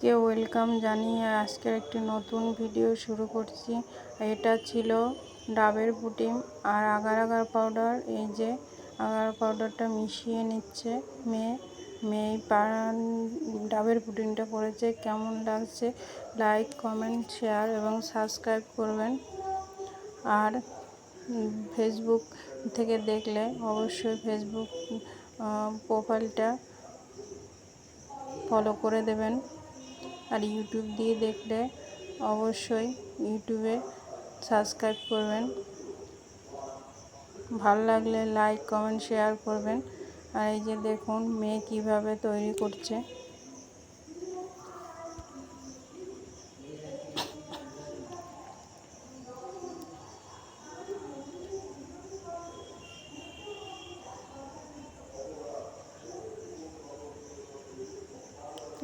কে welcome জানিয়ে আজকের একটি নতুন ভিডিও শুরু করছি। এটা ছিল ডাবের পুডিং আর আগার আগার পাউডার। এই যে আগার পাউডারটা মিশিয়ে নিচ্ছে মেয়ে ডাবের পুডিংটা করেছে। কেমন লাগছে লাইক কমেন্ট শেয়ার এবং সাবস্ক্রাইব করবেন। আর ফেসবুক থেকে দেখলে অবশ্যই ফেসবুক প্রোফাইলটা ফলো করে দেবেন। আর ইউটিউব দিয়ে দেখলে অবশ্যই ইউটিউবে সাবস্ক্রাইব করবেন। ভালো লাগলে লাইক কমেন্ট শেয়ার করবেন। আর এই যে দেখুন মেয়ে কিভাবে তৈরি করছে।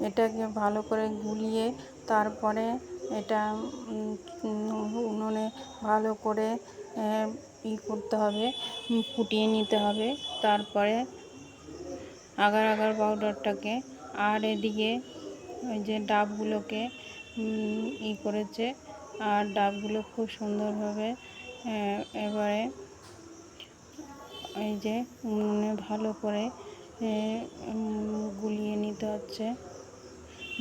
এটাকে ভালো করে গুলিয়ে তারপরে এটা উনুনে ভালো করে করতে হবে, ফুটিয়ে নিতে হবে। তারপরে আগার আগার পাউডারটাকে আর এদিকে ওই যে ডাবগুলোকে করেছে। আর ডাবগুলো খুব সুন্দরভাবে এবারে এই যে উনুনে ভালো করে গুলিয়ে নিতে হচ্ছে।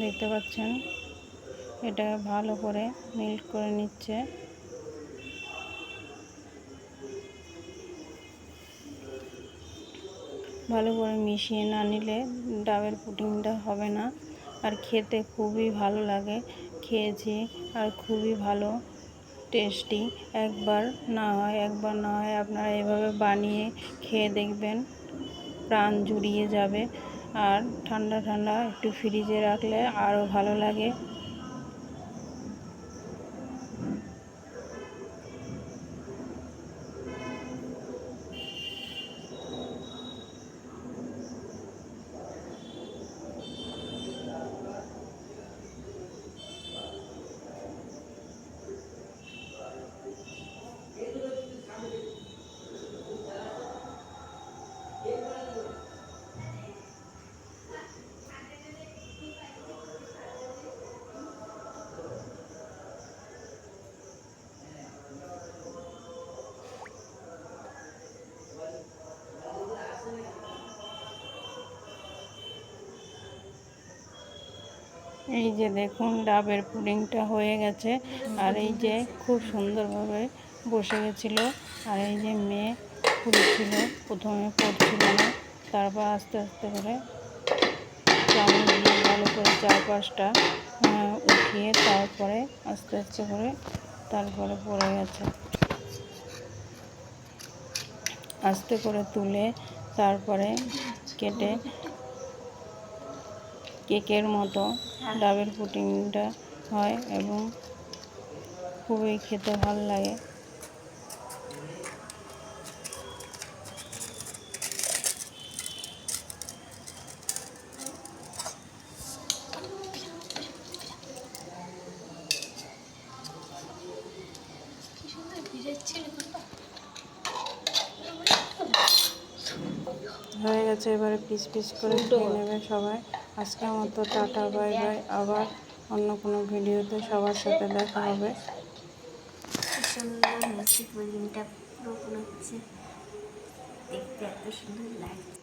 দেখতে পাচ্ছেন এটা ভালো করে মেল্ট করে নিচ্ছে। ভালো করে মিশিয়ে না নিলে ডাবের পুডিংটা হবে না। আর খেতে খুবই ভালো লাগে, খেয়েছি আর খুবই ভালো টেস্টি। একবার না হয় আপনারা এভাবে বানিয়ে খেয়ে দেখবেন, প্রাণ জুড়িয়ে যাবে। আর ঠান্ডা ঠান্ডা একটু ফ্রিজে রাখলে আরও ভালো লাগে। এই যে দেখুন ডাবের পুডিংটা হয়ে গেছে। আর এই যে খুব সুন্দরভাবে বসে গেছিলো। আর এই যে মেয়ে পুড়ছিল, প্রথমে পড়ছিল না, তারপর আস্তে আস্তে করে চামচ দিয়ে ভালো করে চারপাশটা উঠিয়ে তারপরে আস্তে আস্তে করে তারপরে পড়ে গেছে। আস্তে করে তুলে তারপরে কেটে কেকের মতো ডাবের পুডিংটা হয় এবং খুবই খেতে ভালো লাগে। হয়ে গেছে, এবারে পিস পিস করে খেয়ে নেবে সবাই। আজকের মতো টাটা, বাই বাই। আবার অন্য কোনো ভিডিওতে সবার সাথে দেখা হবে। সুন্দর মিষ্টি পুডিংটা পুরো মনে হচ্ছে দেখতে এত সুন্দর লাগছে।